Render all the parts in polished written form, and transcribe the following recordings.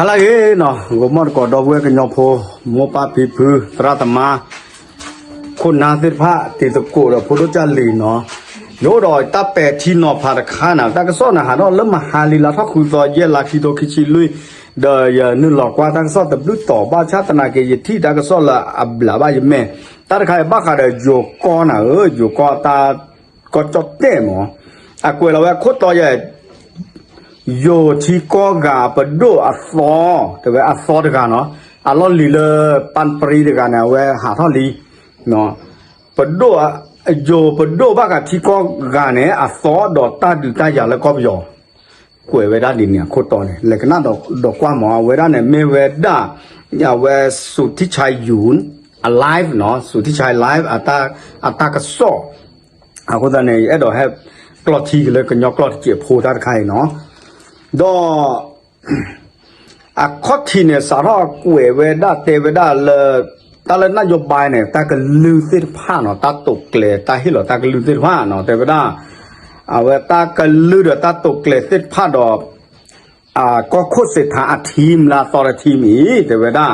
ฮัลโหลเนาะกูมอดกอดเวกันยอโพมัวปาปีพือตราตมาคนนาศิพะติตะกูเราพุทธเจ้าลีเนาะโยดอยตาแปดที่นอพาดขานาตากระซ้อนอาหารเริ่มมาหาลีลาทักคุยต่อเยลาคิโตคิชิลุยเดยนึกหลอกว่าตากระซ้อนแต่ลุยต่อบ้าชาตนาเกยที่ตากระซ้อนละอับลาบ้ายแม่ตาใครบ้าขาเดยโยกอน่ะโยกอตาก็จดเต้หมออะกูเราว่าโคตรต่อใหญ่โยที่ก็กาปดูอัศแต่ว่าอัศเด็กกันเนาะอัลลอฮ์ลีเลปันปรีเด็กกันเนี่ยว่าหาท่อลีเนาะปดูโยปดูบ้ากที่ก็กาเนี่ยอัศดอกตาดูตาอย่างแล้วก็ยอกูเวด้าดิเนี่ยโคตรเนี่ยเลยก็น่าดอกกว่าหมอเวด้าเนี่ยไม่เวด้าอย่าเวสุทธิชัยยุน alive เนาะสุทธิชัย live อัตากระสอบเอาคนนั้นเนี่ยดอกให้กลอดทีเลยก็ยอกกลอดเจ็บโพดาใครเนาะดอข้อที่เนี่ยสาระกูเวด้าเตเวด้าเลยตาเลยนโยบายเนี่ยตาก็ลือเส้นผ้าเนาะตาตกเกลือตาให้หรอตาก็ลือเส้นผ้าเนาะเตเวด้าเวตาก็ลือเดตาตกเกลือเส้นผ้าดอกก็โคตรเศรษฐาทีมละตอร์ทีมอีเตเวด้า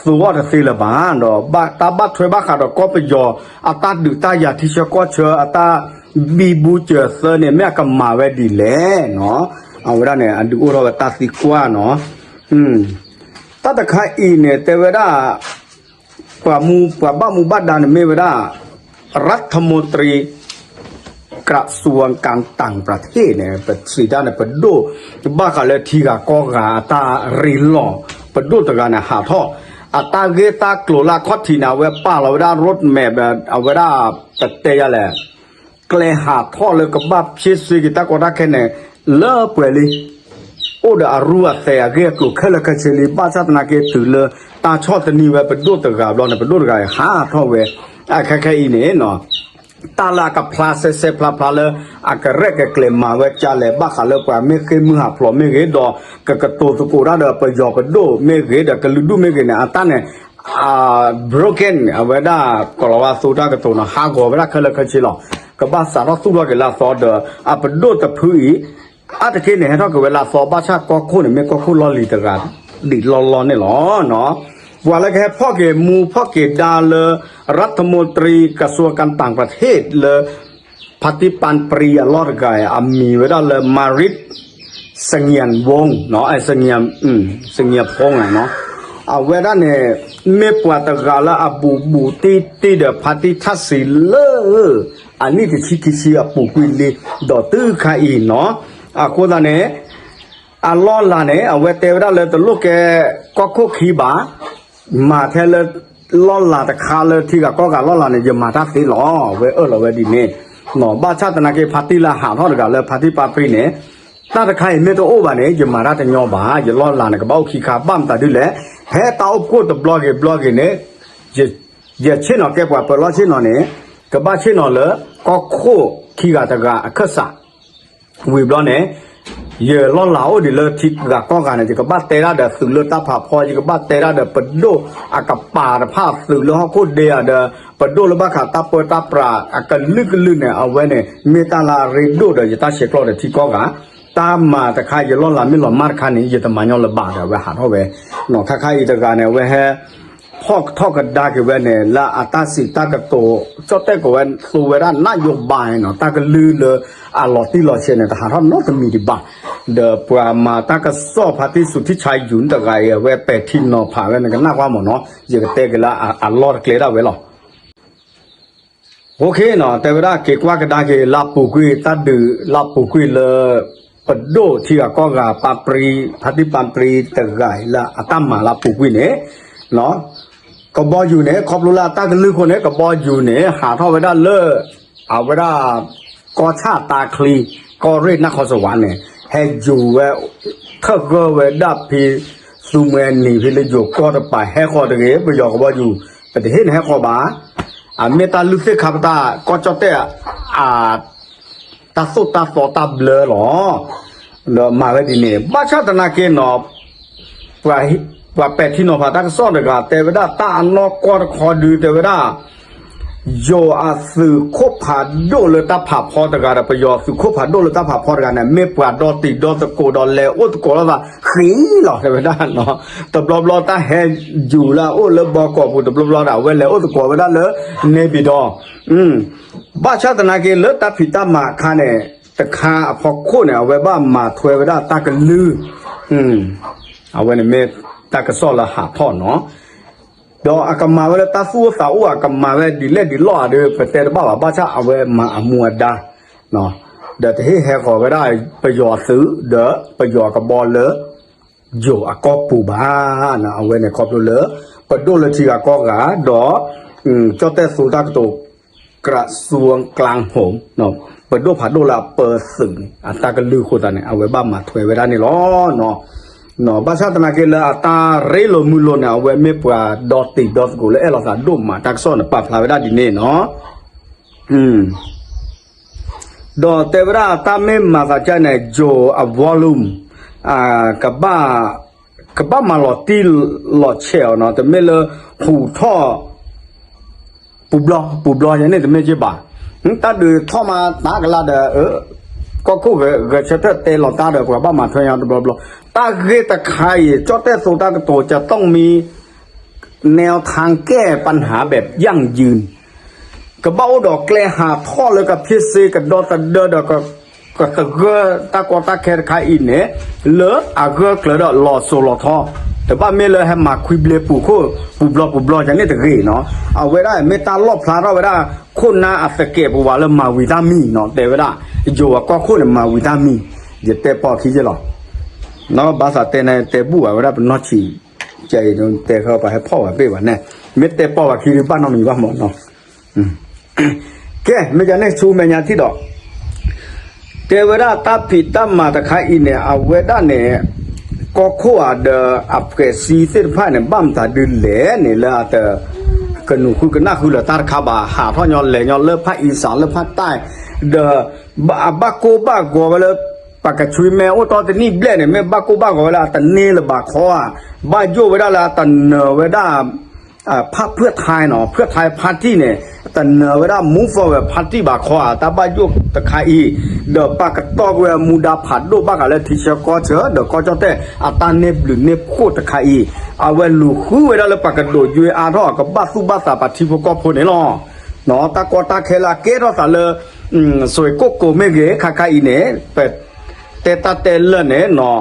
สุวรรณศิลปะเนาะบ้าตาบัดถอยบ้าขาดก็ไปยอตาดูตาอยากที่จะก็เชื่อตาบีบูเจอเซเนี่ยแม่ก็มาไว้ดีแลเนาะเอาเวลาเนี่ยอันดูเราตัดสิกว่าเนาะตัดตะไคร้เนี่ยแต่เวลากว่าบ้ามูบัดดานไม่เวลารัฐมนตรีกระทรวงการต่างประเทศเนี่ยเป็นสีด้านเนี่ยเป็นดูบ้าเขาเลยทีกับก็กาตาริลอเป็นดูตะการเนี่ยหาท่อตาเกตากลัวละข้อที่น่ะเวป้าเราได้รถแม่แบบเอาเวลาตัดเตยแหละเกลหาท่อเลยกับบ้าเชื่อสิกิตาก็ได้แค่เนี่ยเลิกไปเลยโอ้เดี๋ยวรู้ว่าแต่เกี่ยวกับแค่ละแค่เฉลี่ยบ้านชาตินาเกตุเลยตาชอบแต่นี่เว้เป็นดูตะกาบเราเนี่ยเป็นดูตะกาหาท่อเว้แค่อีเนี่ยเนาะตาลากับพลาเซพลาเลยก็เรียกเกลมาเว้จ่าเลยบ้าขาเลยกว่าไม่เคยมือหักพลอไม่เคยดอกกระตัวตะกูระเดไปยอไปดูไม่เคยเด็กก็ลุดูไม่เคยเนี่ยตาเนี่ยbroken เอาไว้ได้ก็เราว่าสุดาก็ตัวนะหากว่าเวลาเคยเคยชิลก็บ้าสารสุดว่าก็ลาซอเดอเป็นดูตะพื้นแต่แค่เนี่ยถ้าเกิดเวลาสอบบ้าชาก็คู่เนี่ยไม่ก็คู่ล้อลีตะกันดิล้อเนี่ยหรอเนาะว่าแล้วแค่พ่อเกมูพ่อเกดาเลยรัฐมนตรีกระทรวงการต่างประเทศเลยปฏิปันปรีลอดกายมีเวลาเลยมาริดเสงียนวงเนาะไอ้เสงียนพงไงเนาะเวลาเนี่ยไม่ปวดตะกาละบูตีเดปฏิทัศน์เลอันนี้ที่คิดปูกุลีดอตื้อขาอีเนาะคนละเนี่ยล้อละเนี่ยเวทีเวลาเลยตัวลูกแกก็คุกขีบามาแค่เลยล้อละแต่ขาเลยที่ก็ล้อละเนี่ยจะมาทักสิล้อเวเราเวดีเนี่ยเนาะบ้าชาตินาเกพัติละหาเท่าเดียวกันเลยพัติปาปรีเนี่ยถ้าใครไม่ตัวโอ้บ้านเนี่ยจะมาทักแต่ยอบาจะล้อละเนี่ยก็บ้าขี้ขาบ้ามตาดูแลแพ้ตาอุกูตัวบล็อกเนี่ยจะเช่นเอาแกว่าเปิดล้อเช่นเอาเนี่ยก็บ้าเช่นเอาเลยก็คู่ขี้กาตะกาขึ้นซะวิบล้อเนี่ยเยอะล้อเหลาดิเลยทิกกับก้อนกันเนี่ยจะกับบ้าเตระเดสื่อเลือดตาผ่าพอจะกับบ้าเตระเดปดโดกับป่าภาพสื่อเลือดเขาโคตรเดียเดปดโดแล้วบ้าขาตาเปิดตาปลากันลึกเนี่ยเอาไว้เนี่ยเมตาลาเรโดเดจะตาเชคลอเดที่ก้อนกันตามมาแต่ใครจะล้อหลาไม่หล่อมาร์คันนี้จะทำมันยอละบาทเว้หาเท่าเว้หนอใครอีตะการเนี่ยเว้แฮพ่อท่อกันได้กี่เว้เนี่ยละอัตสิตากระโตเจ้าแต่กเว้สูเวด้านนโยบายเนาะตากระลือเลยหลอดที่หลอดเชนเนี่ยแต่หาท่านน้องจะมีดีบ้าเดปรามาตากระสอบพัติสุดที่ชายหยุนตะไกเว้แปดที่นอผ่าเว้เนี่ยก็น่าว่าหมดเนาะจะกระเตกันละหลอดเกลือได้เว้หรอโอเคเนาะแต่เวลาเกี่ยวกับได้กี่ลาปูกุยตัดดื้อลาปูกุยเลยปดโดที่ก็กาปาปรีพัติปันปรีตะไกละตั้มมาลาปูกุยเนี่ยเนาะก็บออยู่เนี่ยขอบลุลาตากันลือคนเนี่ยก็บออยู่เนี่ยหาเท่าไว้ได้เลิกเอาไว้ได้ก็ชาตาคลีก็เรียกนักขอสวรรค์เนี่ยให้อยู่เว้ถ้าก็เว้ดับพีซูเมนนี่พี่เลยอยู่ก็จะไปให้ข้อตะเกียบไปยอกก็บออยู่แต่เห็นให้ข้อบาเมตาลุเซขับตาก็จะเตะตาสุตาสอตาเบลหรอเดี๋ยวมาไว้ดีเนี่ยบ้าชาตินาเกนอว่าเป็ดที่นอพาตักซ่อนเด็กแต่เวลาตาอันนอกก็คอดูแต่เวลา โยอาสือคบผาโดเลตาผาพอตะการประโยชน์สือคบผาโดเลตาผาพอตะการเนี่ยไม่ปวดดอติดอตะโกดอเลโอตะโกแล้วว่าขี้หรอใช่ไหมด้านเนาะตบลอตาแหอยู่ละโอเลบอกอบตบลอดาเวลโอตะโกไปด้านเลยเนบิดอบ้าชาตนาเกเลตาพิตามาคาเนี่ยตะคาพอโคเนี่ยเอาไว้บ้ามาถวยไปด้านตากลือเอาไว้ในเมตตากระซ้อละหาพ่อเนาะดออากามาเวลาตาฟูสาวอากามาเวดีเล่ดีล่อเด้อเปแต่บ้าบ้าชาเอาไว้มาอมัวดาเนาะเดี๋ยวที่แหขอก็ได้ประโยชน์ซื้อเด้อประโยชน์กับบอลเลยอยู่อากอปูบ้านะเอาไว้ในครอบเลยปะโดเลยที่อากอกะดอเจ้าแต่สุตากตุกระทรวงกลางโหมเนาะปะโดผัดโดละเปิดสึงอัตากลือโคตรเนี่ยเอาไว้บ้ามาถวยไว้ได้นี่ล้อเนาะno basa tana ke la ata relo mulo na we me pwa dot dot go le elo sa do ma tak so na pa phla da di ne no do te bra ta me ma sa cha ne jo a volume ka ba ma lo ti lo cheo no te me le hu tho pu blo ya ne te me je ba ta de tho ma ta ka la deก็คู่กับเชตเตลตาเด็กว่าบ้ามาทวยาวบลบตาเกตใครเจ้าแต่โซตากโตจะต้องมีแนวทางแก้ปัญหาแบบยั่งยืนกระเบ้าดอกแกลหาท่อเลยกับพิเศษกับดอตเดอดก็เกตากอตาแคร์ใครอินเนี่ยเลอะอาเกเกลือหลอดโซลอท่อแต่บ้านเมเลยให้มาคุยเบลปูคู่ปูบลอย่างนี้ตะกี้เนาะเอาไว้ได้เมตาลอบพลาเราไว้ได้คนน่าอัศเก็บว่าแล้วมาวิตามินเนาะแต่ไว้ได้อยู่ก็คนมาวิตามินเดี๋ยวแต่ปอขี้จะหรอเนาะภาษาแต่ในแต่บัวไว้ได้เป็นนอชีใจโดนแต่เขาไปให้พ่อไปว่าเนี่ยเมตแต่ปอขี้หรือบ้านน้องมีว่าหมดเนาะแกไม่จะเนี่ยชูเมียที่ดอกแต่เวลาตาผิดตามาตะไคร้เนี่ยเอาไว้ได้เนี่ยก็ขวดอับเกสีเส้นผ้าเนี่ยบ้ามตาดึงเหล่เนี่ยละแต่กันหนูคือกันน่าคือละตาขาบาหาท่อยอนเหล่ยอนเลิกภาคอีสานเลิกภาคใต้บ้าโกเวลาปากกชุยแมวตอนนี้เบลเนี่ยแม่บ้าโกเวลาแต่เนลบ้าคอบ้าโยเวลาละแต่เนเวลาพรรคเพื่อไทยเนาะเพื่อไทยพาร์ตี้เนี่ยแต่เนเวลามูฟเวพาร์ตี้บ้าคอแต่บ้าโยตะไคร้เดปากตอกเวมูดาผัดดูบ้ากันเลยที่เชื่อก็เชื่อเดก็จะแต่อัตาเนบหรือเนบโคตะไคร้เอาเวลูคือเวลาเลยปากโดดยูอาร์ทอกับบ้าสู้บ้าสาปฏิพกพูเนี่ยเนาะเนาะตะกอตาเคลาเกตเราสาเลยสวยโกเมเกคาเนี่ยเป็ดแต่เตลเนี่ยเนาะ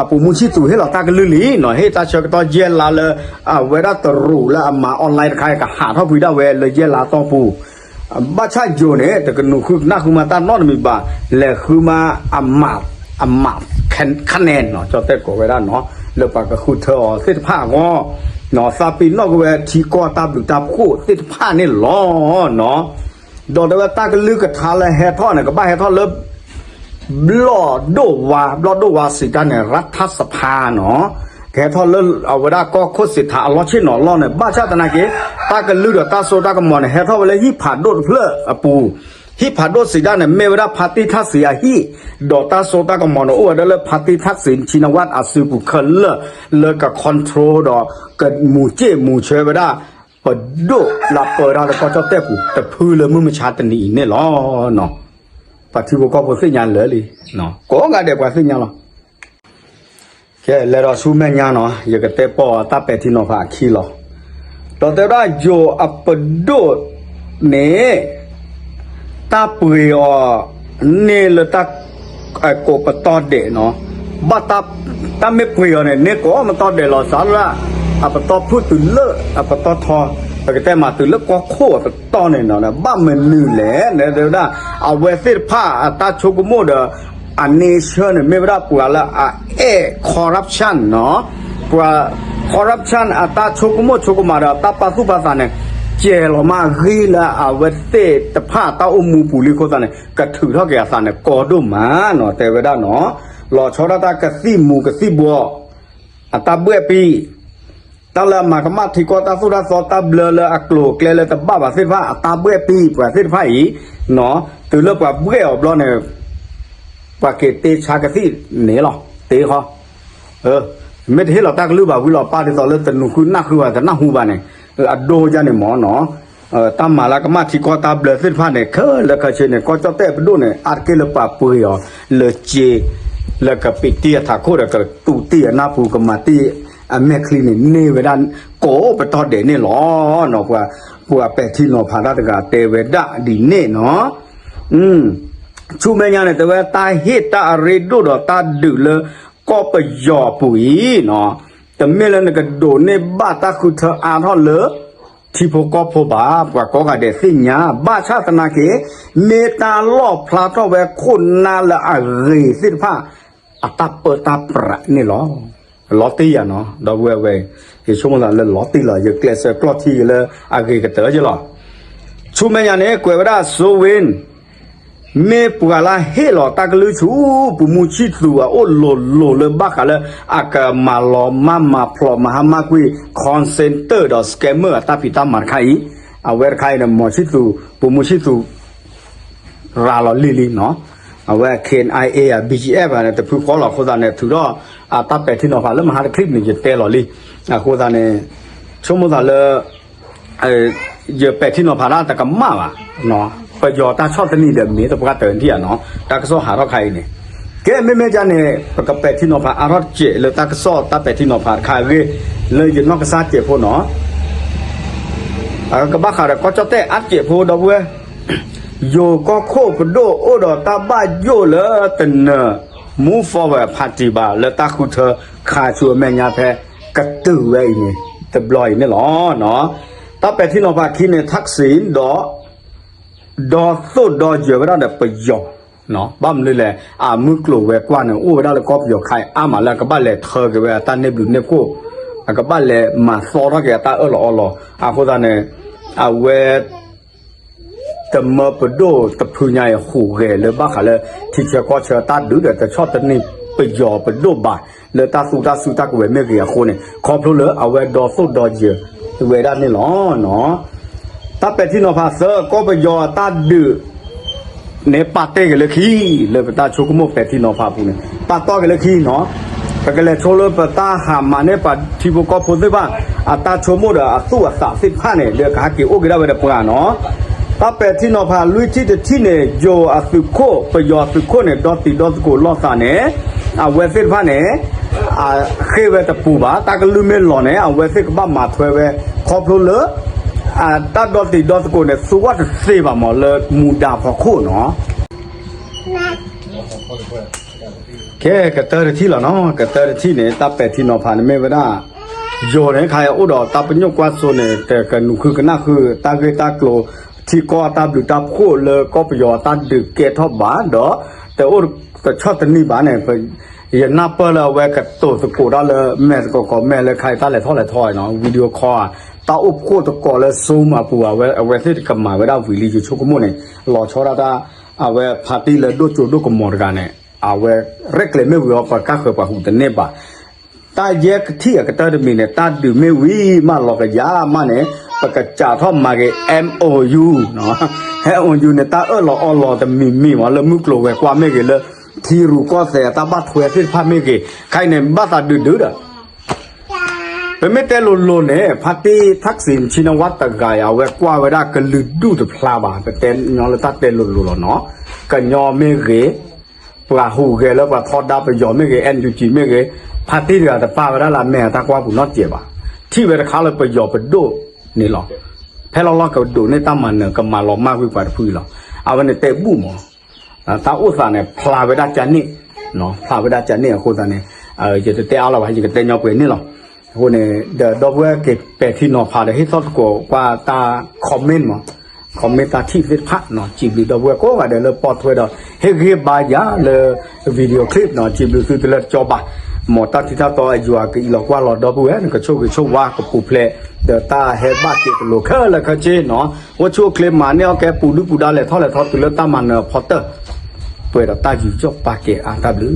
ปูมุชิตุให้เราตากลือหลีหน่อยให้ตาเชื่อก็ต้องเย็นลาเลยเวลาตรูแล้วมาออนไลน์ใครก็หาเท่าพี่ได้เวเลยเย็นลาต้องปูบ้าชาโยเนี่ยแต่ก็หนูคือน่าคือมาตานอนมีบ้าและคือมาอามาคะแนนเนาะจอแต่ก็เวลาเนาะแล้วปากก็คือเธอเสื้อผ้าก็เนาะซาปินนอกเวทีก็ตาบุตาคู่เสื้อผ้านี่ล้อเนาะดอกแต่ว่าตากลือกับทาเลยแฮทอเนี่ยก็บ้าแฮทอเลิฟบลอดโดวาสิกันเนี่ยรัฐสภาเนาะแค่ทอดเลิศเอาไว้ได้ก็โคตรสิทธาล้อเช่นหนอล้อเนี่ยบ้าชาตินาเกตากันลือเดือดตาโซตากันมอนเนี่ยแค่ทอดเวลาฮิผ่าโดดเพื่อปูฮิผ่าโดดสิด้านเนี่ยเมื่อเวลาพาร์ตี้ทักษิณฮิดอตาโซตากันมอนโอ้เดี๋ยวเลยพาร์ตี้ทักษิณชินวัตรอาซูบุคเลิกกับคอนโทรลดอกกับหมู่เจ้หมู่เชยเวลาปดโดลาเปิดเราแล้วก็เจ้าเต้ปูแต่พื้นเลยมึงไม่ชาตินี้เนี่ยล้อเนาะปฏิบัติก็พอสิ่งอย่างเลยเนาะก็งานเด็กกว่าสิ่งอย่างหรอแค่แล้วเราสู้แม่งานเนาะอย่าก็เตะปอตาเป็ดที่นอผาขี้หรอตอนเดี๋ยวได้โยอัปโดเนี่ยตาเปย์อ่ะเนี่ยเลยตาโกปตอเดเนาะบัตาไม่เปย์เนี่ยก็มันตอเดหรอสาระอัปตอพูดตื่นเลิกอัปตอทอแต่มาตื่นแล้วก็โคตรตอนนี้เนาะบ้ามันลื่นแหละเนี่ยเดี๋ยวนะเอาเวสิผ้าตาโชกุโมเดอันนี้เชื่อเนี่ยไม่ได้ปวดละคอร์รัปชันเนาะปวดคอร์รัปชันตาโชกุโมมาเดตาปัสสุภาษาเนี่ยเจลมาฮีละเอาเวสิตผ้าตาอมูปุลิโคสันเนี่ยกระถือเท่าแก่สันเนี่ยกอดุมาเนาะแต่เวลาเนาะหล่อชอตากระซีมูกระซีบัวตาเบื่อปีตาละมากมาที่ก็ตาสุดาสอตาเบลเลอักโลเกลเลตบ้าบาเสฟ้าตาเบื่อปีกว่าเสฟ้าอีเนาะตื่นเลิกว่าเบื่ออบล้อเนี่ยปากเกตเตชากะที่เหนือหรอเตะเขาไม่ได้เราตากลือบ่าวิลาป้าที่ตอนเลิกแต่หนูคือนักคือว่าแต่นักหูบ้านเนี่ยอโดจานเนี่ยหมอเนาะ ตามมาแล้วก็มาที่ก็ตาเบลสิผ่านเนี่ยแล้วก็เช่นเนี่ยก็จะแต่ไปดูเนี่ยอาร์เกลปาปุยอ๋อเลยเจแล้วก็ปิดเตียถาโคแล้วก็ตูเตียหน้าปูก็มาตีแม่คลินิกนี่เวลาโกไปตอเดนี่หรอเนาะว่าปัวเป็ดที่เนาะพาราตกาเตเวดะดีนี่เนาะชูแม่ยาเนี่ยแต่ว่าตาเฮตาเรดูดตาดื้อเลยก็ไปหยอปุ๋ยเนาะแต่เมื่อแล้วก็โดนในบ้าตาคือเธออ่านท่อนเลยที่พวกก็พบว่าก็กระเดสิญญาบ้าชาตินาเกเมตาลอบพลาดเอาไว้คนนาละอะไรสิผ้าอัตเปิดตาประนี่หรอลอตี้อ่ะเนาะดอกเว้ยที่ช่วงนั้นเลยลอตี้เลยอยู่เกลเซอร์กลอที่เลยอะไรก็เต๋อจีหรอชูแม่ยาเนี่ยกวยว่าได้โซเวนเมื่อปวดละเฮลอตากลือชูปุมุชิตัวโอโลเลยบ้ากันเลยอากามาลอมาพลอมาหามาคุยคอนเซนเตอร์ดอสแกมเมอร์ตาพิตามันไข่เอาเวรไข่เนี่ยมอชิตัวปุมุชิตัวราลอลิเนาะเอาเวรเคนไอเอบีจีเอฟเนี่ยแต่ผู้ขอหลอกคนนั้นเนี่ยถือว่าตาเป็ดที่นอฟ้าแล้วมาหาคลิปนี่จะเตะหล่อลิคนนั้นเนี่ยชั่วโมงนั้นเลยเยอะเป็ดที่นอฟ้าแต่ก็มาว่ะเนาะประโยชน์ตาชอบตัวนี้เดี๋ยวนี้ตัวประกาศเตือนที่อ่ะเนาะตากระโซหาเราใครเนี่ยแกไม่จานเนี่ยประกาศเป็ดที่นอฟ้าอารอดเจเลยตากระโซตาเป็ดที่นอฟ้าใครเลยยืนนอกกระซาเจพวเนาะก็บ้าขาดก็จะเตะอัดเจพวดอกเว้ยโยก็โคกโดโอดอตาบ้าโยเลยแต่เนอมูฟอร์เวิร์ดพาติบาเลยตาคุณเธอขาชัวแม่ยาแพ้กระตือไว้เนี่ยแต่บลอยไม่หรอเนาะตาเป็ดที่นอฟ้าคิดเนี่ยทักษิณดอสุดดอเยอะก็ได้แต่ประโยชน์เนาะบ้ามเลยแหละมือกลัวเวกว่าเนี่ยโอ้ได้เลยก็ประโยชน์ใครมาแล้วก็บ้านเลยเธอก็เวตาเนี่ยบลูเนี่ยกูก็บ้านเลยมาสอนก็ตาหล่อคนนั้นเนี่ยเวแต่เมื่อประโดแต่ผู้ใหญ่หูเกลเลยบ้าขาเลยที่จะก็เชื่อตาดูแต่ชอบแต่นี่ประโยชน์ประโดบ่ายเลยตาสู้ตาก็เวไม่เกี่ยวคนเนี่ยขอบเลยเวดอสุดดอเยอะเวด้านนี่หรอเนาะตาเป็ดที่นอพาเซอร์ก็ไปยอตาดื้อเนปาเต้กันเลยขี้เลยไปตาโชกุโมเป็ดที่นอพาพูเนี่ยปาต้อกันเลยขี้เนาะไปกันเลยโชเลยไปตาหามาเนี่ยปาที่พวกก็พูดได้ว่าตาโชโมเดอสู้30เนี่ยเดือดขาเกี่ยวกันได้ไปเด็กปุ่นเนาะตาเป็ดที่นอพาลุยที่เนี่ยโยสุโคไปยอสุโคเนี่ยดอสโกลอสาเนี่ยเวสิฟ้าเนี่ยเคยเวตปูบาตากลืมเมลอเนี่ยเวสิกบ้ามาถวยเวขอบเลยตาดอสโกเนี่ยสุวัตเซบามอเลยมูดาพอโคเนาะแค่กระเตอร์ที่ละเนาะกระเตอร์ที่เนี่ยตาเป็ดที่นอพาเนี่ยไม่ได้โยเนี่ยใครอุดรตาเป็นยกว่าโซเนี่ยแต่กันหนูคือกันน่าคือตาเกตาโกลที่ก็ตาดูตาโคเลยก็ประโยชน์ตาดึกเกทอบบ้านเด้อแต่โอ้แต่ชอบตัวนี้บ้านเนี่ยเป็นอย่างน่าเปิดเลยเวกับตัวสกูได้เลยแม่ก็แม่เลยใครตาเลยทอดเลยทอยเนาะวิดีโอคอลตาอุบโคตรก่อเลยซูมปัวเวที่กำมาเวลาวิลีอยู่ชุกมุนเนี่ยหล่อชอดาเวพาร์ตี้เลยดูจูดูกมอร์กันเนี่ยเวเร็กเลยไม่วิวปากกาเคยปะหุ่นแต่เนี่ยปะตาแยกที่ก็ตาดมีเนี่ยตาดูไม่วิมาหลอกยามาเนี่ยปากกาจ่าทอมมาเก MOU เนาะ MOU เนี่ยตาหล่อแต่มีว่าเลยมุกโลเวกว่าไม่เกเลยที่รู้ก็เสียตาบัดถวยที่พาไม่เกใครเนี่ยบัดตาดื้อเป็นไม่แต่โลเนี่ยพัตติทักษิณชินวัตรกายเอาไว้กว่าเวลากันลืดดูแต่พลาบาเป็นเต้นยอเลยตัดเต้นโลเนาะกันยอไม่เกปลาหูเกแล้วปลาทอดดาไปยอไม่เกNUGไม่เกพัตติเดียวแต่ป้าเวลาละแม่ตากว่าผู้นอเจ็บที่เวลาเขาเลยไปยอไปดูนี่หรอแพ้เราก็ดูในตามันเนี่ยก็มาลองมากกว่าพื้นหรอเอาวันนี้เตะบุ้มตาอุตส่าห์เนี่ยพลาเวลาจันนี่เนาะพลาเวลาจันนี่คนตาเนี่ยจะเตะเอาเราไปจะเตะยอกไปนี่หรอคนเนี่ยเดี๋ยวดอกเวกเปิดที่นอพาเลยให้ทอดกว่าตาคอมเมนต์มั้งคอมเมนต์ตาที่เฟซพักเนาะจีบดอกเวก็ว่าเดี๋ยวเราปอดถวยดอกเฮ้ยบายาเลยวิดีโอคลิปเนาะจีบคือตัวจอบะหมอตัดที่ท่าต่ออายุก็อีหลอกว่าหลอดดอกเวนี่ก็โชคว่ากับปูเพลเดี๋ยวตาเฮบ้าเกี่ยวกับโลเคอร์แล้วก็เจเนาะว่าช่วงคลิปมาเนี่ยแกปูดูปูดาเลยทอดเลยทอดตัวเลือดตามันพอเตอร์เปิดตาอยู่จบปากเกะตาบลือ